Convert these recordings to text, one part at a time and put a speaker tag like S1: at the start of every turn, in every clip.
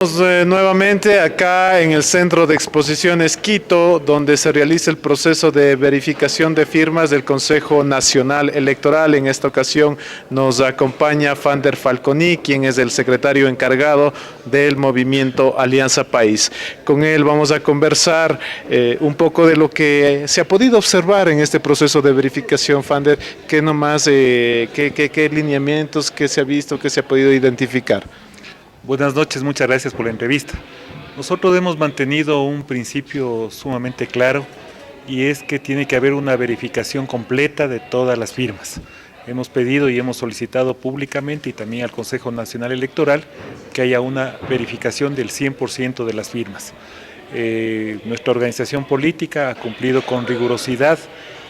S1: Nuevamente acá en el Centro de Exposiciones Quito, donde se realiza el proceso de verificación de firmas del Consejo Nacional Electoral. En esta ocasión nos acompaña Fander Falconi, quien es el secretario encargado del movimiento Alianza País. Con él vamos a conversar un poco de lo que se ha podido observar en este proceso de verificación. Fander, ¿qué nomás, qué lineamientos que se ha visto, que se ha podido identificar?
S2: Buenas noches, muchas gracias por la entrevista. Nosotros hemos mantenido un principio sumamente claro y es que tiene que haber una verificación completa de todas las firmas. Hemos pedido y hemos solicitado públicamente y también al Consejo Nacional Electoral que haya una verificación del 100% de las firmas. Nuestra organización política ha cumplido con rigurosidad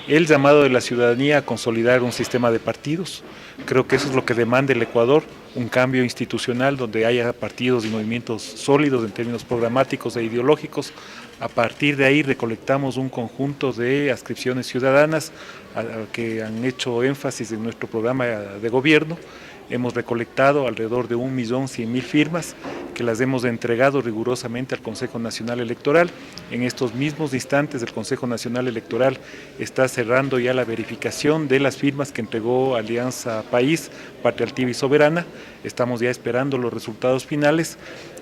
S2: el llamado de la ciudadanía a consolidar un sistema de partidos. Creo que eso es lo que demanda el Ecuador, un cambio institucional donde haya partidos y movimientos sólidos en términos programáticos e ideológicos. A partir de ahí recolectamos un conjunto de adscripciones ciudadanas que han hecho énfasis en nuestro programa de gobierno. Hemos recolectado alrededor de 1.100.000 firmas que las hemos entregado rigurosamente al Consejo Nacional Electoral. En estos mismos instantes el Consejo Nacional Electoral está cerrando ya la verificación de las firmas que entregó Alianza País, Patria Altiva y Soberana. Estamos ya esperando los resultados finales.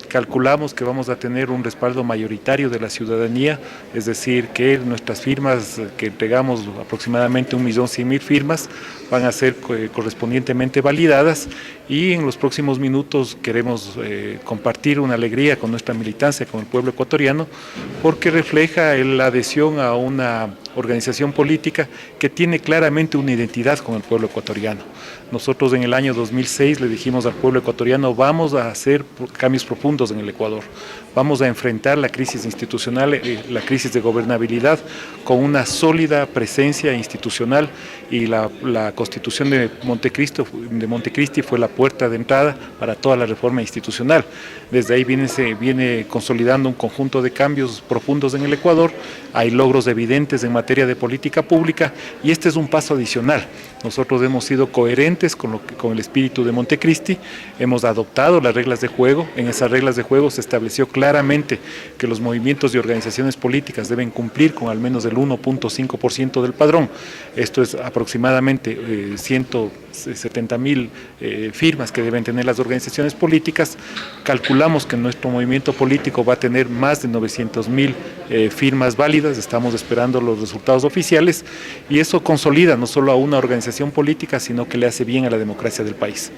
S2: Calculamos que vamos a tener un respaldo mayoritario de la ciudadanía, es decir, que nuestras firmas que entregamos, aproximadamente 1.100.000 firmas, van a ser correspondientemente validadas y en los próximos minutos queremos compartir una alegría con nuestra militancia, con el pueblo ecuatoriano, porque refleja la adhesión a una organización política que tiene claramente una identidad con el pueblo ecuatoriano. Nosotros en el año 2006 le dijimos al pueblo ecuatoriano: vamos a hacer cambios profundos en el Ecuador, vamos a enfrentar la crisis institucional, la crisis de gobernabilidad con una sólida presencia institucional, y la Constitución de Montecristi fue la puerta de entrada para toda la reforma institucional. Desde ahí se viene consolidando un conjunto de cambios profundos en el Ecuador. Hay logros evidentes en materia de política pública y este es un paso adicional. Nosotros hemos sido coherentes con el espíritu de Montecristi, hemos adoptado las reglas de juego. En esas reglas de juego se estableció claramente que los movimientos y organizaciones políticas deben cumplir con al menos el 1.5% del padrón. Esto es aproximadamente 170.000 firmas que deben tener las organizaciones políticas. Calculamos que nuestro movimiento político va a tener más de 900.000 firmas válidas. Estamos esperando los resultados oficiales y eso consolida no solo a una organización política, sino que le hace bien a la democracia del país.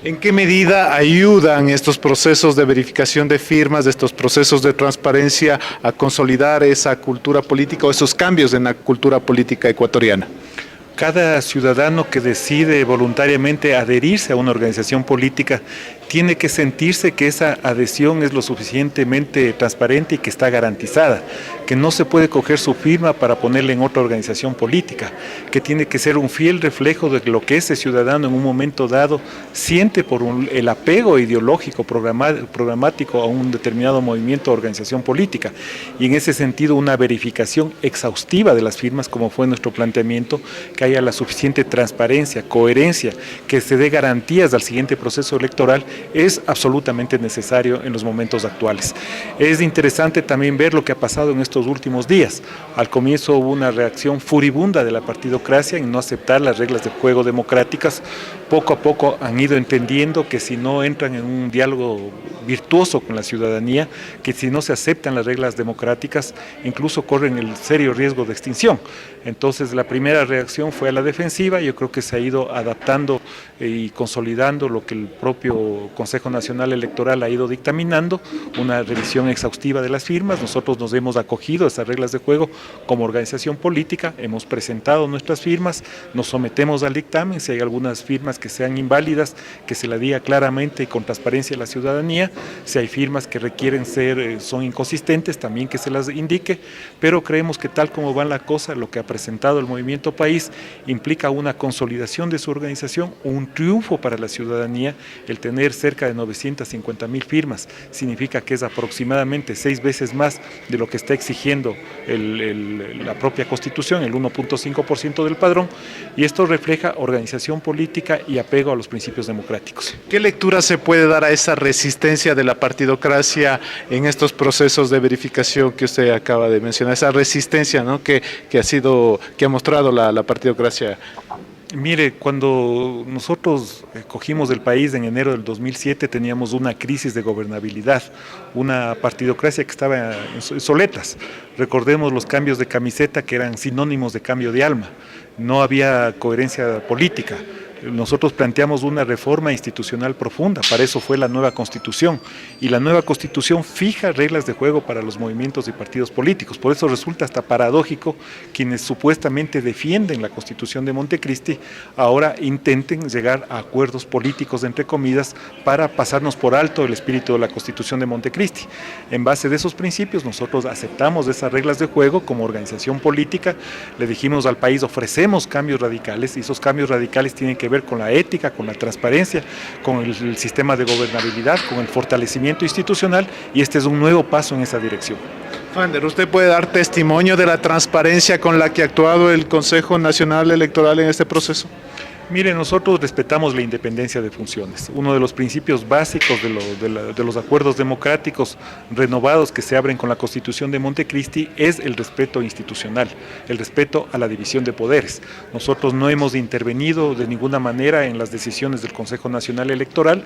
S1: ¿En qué medida ayudan estos procesos de verificación de firmas, estos procesos de transparencia, a consolidar esa cultura política o esos cambios en la cultura política ecuatoriana?
S2: Cada ciudadano que decide voluntariamente adherirse a una organización política tiene que sentirse que esa adhesión es lo suficientemente transparente y que está garantizada, que no se puede coger su firma para ponerla en otra organización política, que tiene que ser un fiel reflejo de lo que ese ciudadano en un momento dado siente por el apego ideológico, programático a un determinado movimiento o organización política. Y en ese sentido una verificación exhaustiva de las firmas, como fue nuestro planteamiento, que haya la suficiente transparencia, coherencia, que se dé garantías al siguiente proceso electoral, es absolutamente necesario en los momentos actuales. Es interesante también ver lo que ha pasado en estos últimos días. Al comienzo hubo una reacción furibunda de la partidocracia en no aceptar las reglas de juego democráticas. Poco a poco han ido entendiendo que si no entran en un diálogo virtuoso con la ciudadanía, que si no se aceptan las reglas democráticas, incluso corren el serio riesgo de extinción. Entonces la primera reacción fue a la defensiva. Yo creo que se ha ido adaptando y consolidando lo que el propio Consejo Nacional Electoral ha ido dictaminando, una revisión exhaustiva de las firmas. Nosotros nos hemos acogido a esas reglas de juego como organización política, hemos presentado nuestras firmas, nos sometemos al dictamen. Si hay algunas firmas que sean inválidas, que se la diga claramente y con transparencia a la ciudadanía. Si hay firmas que requieren son inconsistentes, también que se las indique, pero creemos que tal como va la cosa, lo que ha presentado el Movimiento País implica una consolidación de su organización, un triunfo para la ciudadanía. El tener cerca de 950.000 firmas significa que es aproximadamente 6 veces más de lo que está exigiendo la propia Constitución, el 1.5% del padrón, y esto refleja organización política y apego a los principios democráticos.
S1: ¿Qué lectura se puede dar a esa resistencia de la partidocracia en estos procesos de verificación que usted acaba de mencionar? Esa resistencia, ¿no?, que ha mostrado la partidocracia.
S2: Mire, cuando nosotros cogimos el país en enero del 2007 teníamos una crisis de gobernabilidad, una partidocracia que estaba en soletas. Recordemos los cambios de camiseta que eran sinónimos de cambio de alma. No había coherencia política. Nosotros planteamos una reforma institucional profunda, para eso fue la nueva Constitución, y la nueva Constitución fija reglas de juego para los movimientos y partidos políticos. Por eso resulta hasta paradójico quienes supuestamente defienden la Constitución de Montecristi ahora intenten llegar a acuerdos políticos, entre comillas, para pasarnos por alto el espíritu de la Constitución de Montecristi. En base de esos principios nosotros aceptamos esas reglas de juego como organización política, le dijimos al país ofrecemos cambios radicales, y esos cambios radicales tienen que ver con la ética, con la transparencia, con el sistema de gobernabilidad, con el fortalecimiento institucional, y este es un nuevo paso en esa dirección.
S1: Fander, ¿usted puede dar testimonio de la transparencia con la que ha actuado el Consejo Nacional Electoral en este proceso?
S2: Mire, nosotros respetamos la independencia de funciones. Uno de los principios básicos de los acuerdos democráticos renovados que se abren con la Constitución de Montecristi es el respeto institucional, el respeto a la división de poderes. Nosotros no hemos intervenido de ninguna manera en las decisiones del Consejo Nacional Electoral,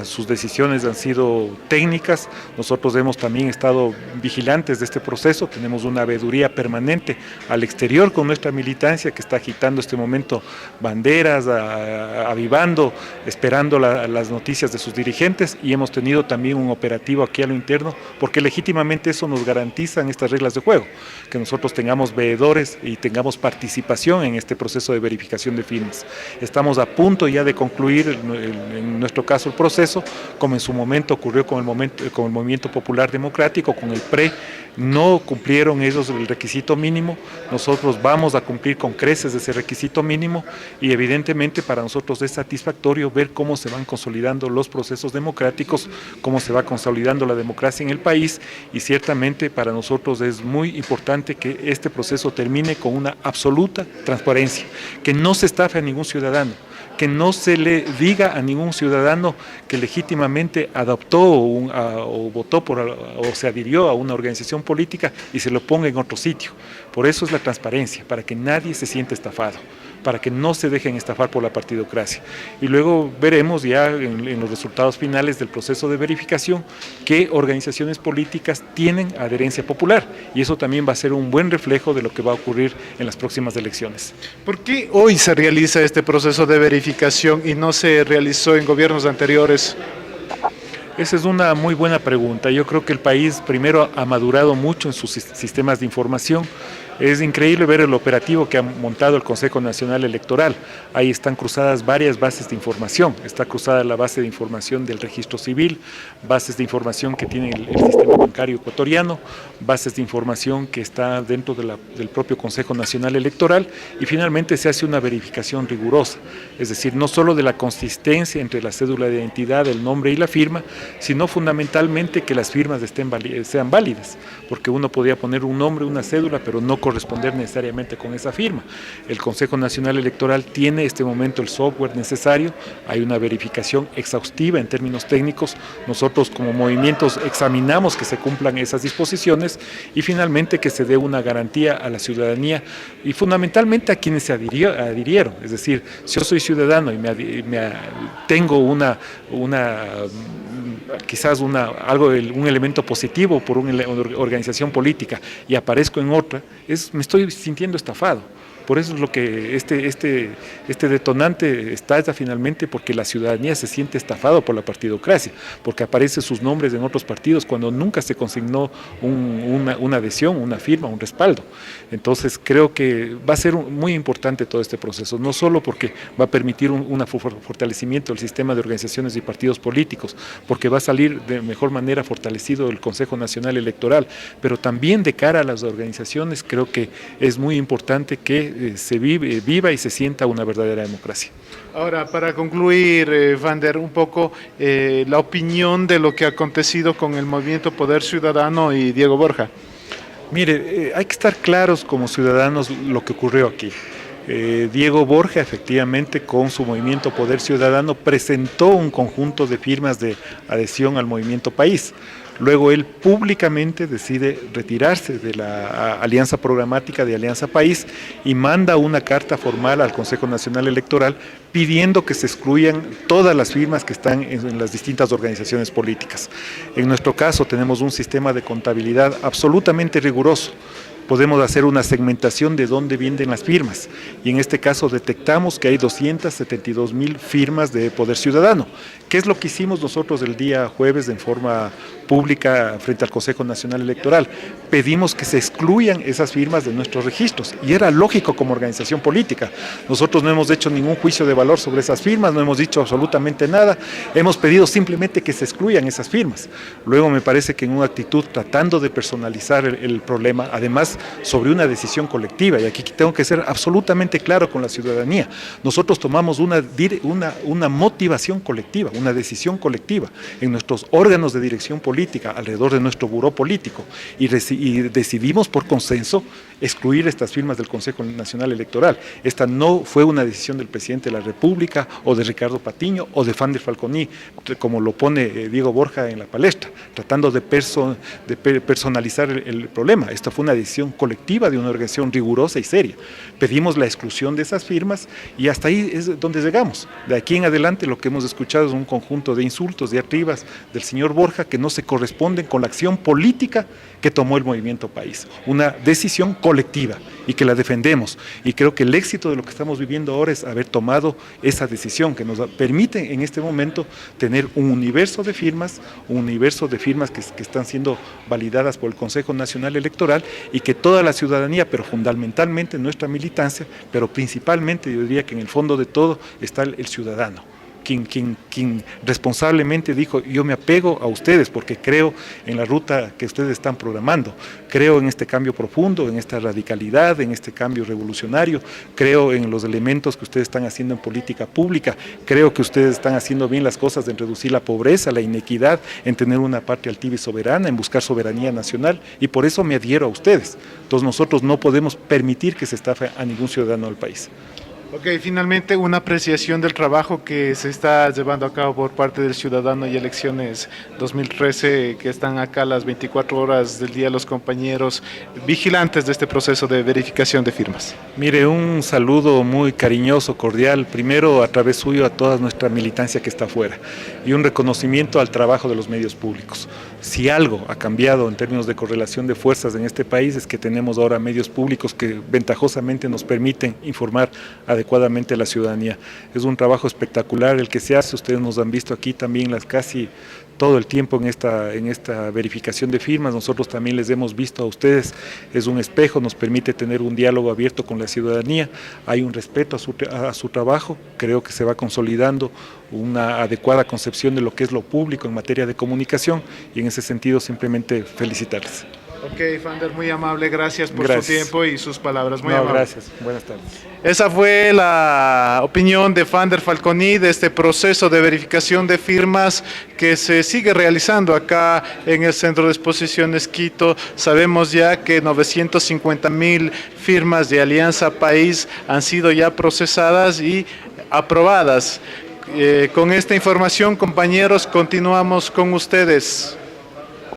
S2: sus decisiones han sido técnicas, nosotros hemos también estado vigilantes de este proceso, tenemos una veeduría permanente al exterior con nuestra militancia que está agitando este momento banderas, avivando, esperando las noticias de sus dirigentes, y hemos tenido también un operativo aquí a lo interno, porque legítimamente eso nos garantizan estas reglas de juego, que nosotros tengamos veedores y tengamos participación en este proceso de verificación de firmas. Estamos a punto ya de concluir, en nuestro caso, el proceso, como en su momento ocurrió con el Movimiento Popular Democrático, con el PRE, no cumplieron ellos el requisito mínimo, nosotros vamos a cumplir con creces ese requisito mínimo, y evidentemente para nosotros es satisfactorio ver cómo se van consolidando los procesos democráticos, cómo se va consolidando la democracia en el país, y ciertamente para nosotros es muy importante que este proceso termine con una absoluta transparencia, que no se estafe a ningún ciudadano, que no se le diga a ningún ciudadano que legítimamente adoptó o votó o se adhirió a una organización política y se lo ponga en otro sitio. Por eso es la transparencia, para que nadie se sienta estafado, para que no se dejen estafar por la partidocracia. Y luego veremos ya en los resultados finales del proceso de verificación qué organizaciones políticas tienen adherencia popular, y eso también va a ser un buen reflejo de lo que va a ocurrir en las próximas elecciones.
S1: ¿Por qué hoy se realiza este proceso de verificación y no se realizó en gobiernos anteriores?
S2: Esa es una muy buena pregunta. Yo creo que el país primero ha madurado mucho en sus sistemas de información. Es increíble ver el operativo que ha montado el Consejo Nacional Electoral. Ahí están cruzadas varias bases de información. Está cruzada la base de información del registro civil, bases de información que tiene el sistema bancario ecuatoriano, bases de información que está dentro del propio Consejo Nacional Electoral, y finalmente se hace una verificación rigurosa. Es decir, no solo de la consistencia entre la cédula de identidad, el nombre y la firma, sino fundamentalmente que las firmas sean válidas, porque uno podría poner un nombre, una cédula, pero no corresponder necesariamente con esa firma. El Consejo Nacional Electoral tiene en este momento el software necesario, hay una verificación exhaustiva en términos técnicos, nosotros como movimientos examinamos que se cumplan esas disposiciones, y finalmente que se dé una garantía a la ciudadanía y fundamentalmente a quienes se adhirieron. Es decir, si yo soy ciudadano y tengo quizás un elemento positivo por una organización política y aparezco en otra, me estoy sintiendo estafado. Por eso es lo que este detonante estalla finalmente, porque la ciudadanía se siente estafado por la partidocracia, porque aparecen sus nombres en otros partidos cuando nunca se consignó una adhesión, una firma, un respaldo. Entonces creo que va a ser muy importante todo este proceso, no solo porque va a permitir un fortalecimiento del sistema de organizaciones y partidos políticos, porque va a salir de mejor manera fortalecido el Consejo Nacional Electoral, pero también de cara a las organizaciones creo que es muy importante que se viva y se sienta una verdadera democracia.
S1: Ahora, para concluir, Fander, un poco la opinión de lo que ha acontecido con el Movimiento Poder Ciudadano y Diego Borja.
S2: Mire, hay que estar claros como ciudadanos lo que ocurrió aquí. Diego Borja, efectivamente, con su movimiento Poder Ciudadano, presentó un conjunto de firmas de adhesión al movimiento País. Luego él públicamente decide retirarse de la alianza programática de Alianza País y manda una carta formal al Consejo Nacional Electoral pidiendo que se excluyan todas las firmas que están en las distintas organizaciones políticas. En nuestro caso tenemos un sistema de contabilidad absolutamente riguroso. Podemos hacer una segmentación de dónde vienen las firmas y en este caso detectamos que hay 272,000 firmas de Poder Ciudadano. ¿Qué es lo que hicimos nosotros el día jueves en forma pública frente al Consejo Nacional Electoral? Pedimos que se excluyan esas firmas de nuestros registros y era lógico como organización política. Nosotros no hemos hecho ningún juicio de valor sobre esas firmas, no hemos dicho absolutamente nada, hemos pedido simplemente que se excluyan esas firmas. Luego me parece que en una actitud tratando de personalizar el problema, además sobre una decisión colectiva, y aquí tengo que ser absolutamente claro con la ciudadanía, nosotros tomamos una motivación colectiva, una decisión colectiva en nuestros órganos de dirección política, alrededor de nuestro buró político, y decidimos por consenso excluir estas firmas del Consejo Nacional Electoral. Esta no fue una decisión del presidente de la República o de Ricardo Patiño o de Fander Falconi, como lo pone Diego Borja en la palestra, tratando de personalizar el problema. Esta fue una decisión colectiva de una organización rigurosa y seria. Pedimos la exclusión de esas firmas y hasta ahí es donde llegamos. De aquí en adelante lo que hemos escuchado es un conjunto de insultos, de diatribas del señor Borja que no se corresponden con la acción política que tomó el Movimiento País. Una decisión colectiva y que la defendemos. Y creo que el éxito de lo que estamos viviendo ahora es haber tomado esa decisión que nos permite en este momento tener un universo de firmas que están siendo validadas por el Consejo Nacional Electoral y que toda la ciudadanía, pero fundamentalmente nuestra militancia, pero principalmente yo diría que en el fondo de todo está el ciudadano. Quien responsablemente dijo, yo me apego a ustedes porque creo en la ruta que ustedes están programando, creo en este cambio profundo, en esta radicalidad, en este cambio revolucionario, creo en los elementos que ustedes están haciendo en política pública, creo que ustedes están haciendo bien las cosas en reducir la pobreza, la inequidad, en tener una patria altiva y soberana, en buscar soberanía nacional, y por eso me adhiero a ustedes. Entonces nosotros no podemos permitir que se estafe a ningún ciudadano del país.
S1: Ok, finalmente una apreciación del trabajo que se está llevando a cabo por parte del Ciudadano y Elecciones 2013, que están acá las 24 horas del día los compañeros vigilantes de este proceso de verificación de firmas.
S2: Mire, un saludo muy cariñoso, cordial, primero a través suyo a toda nuestra militancia que está afuera y un reconocimiento al trabajo de los medios públicos. Si algo ha cambiado en términos de correlación de fuerzas en este país es que tenemos ahora medios públicos que ventajosamente nos permiten informar adecuadamente a la ciudadanía. Es un trabajo espectacular el que se hace, ustedes nos han visto aquí también casi todo el tiempo en esta verificación de firmas, nosotros también les hemos visto a ustedes, es un espejo, nos permite tener un diálogo abierto con la ciudadanía, hay un respeto a su trabajo, creo que se va consolidando una adecuada concepción de lo que es lo público en materia de comunicación y en ese sentido simplemente felicitarles.
S1: Ok, Fander, muy amable, gracias por su tiempo y sus palabras, muy amable.
S2: Gracias, buenas tardes.
S1: Esa fue la opinión de Fander Falconi de este proceso de verificación de firmas que se sigue realizando acá en el Centro de Exposiciones Quito. Sabemos ya que 950,000 firmas de Alianza País han sido ya procesadas y aprobadas. Con esta información, compañeros, continuamos con ustedes.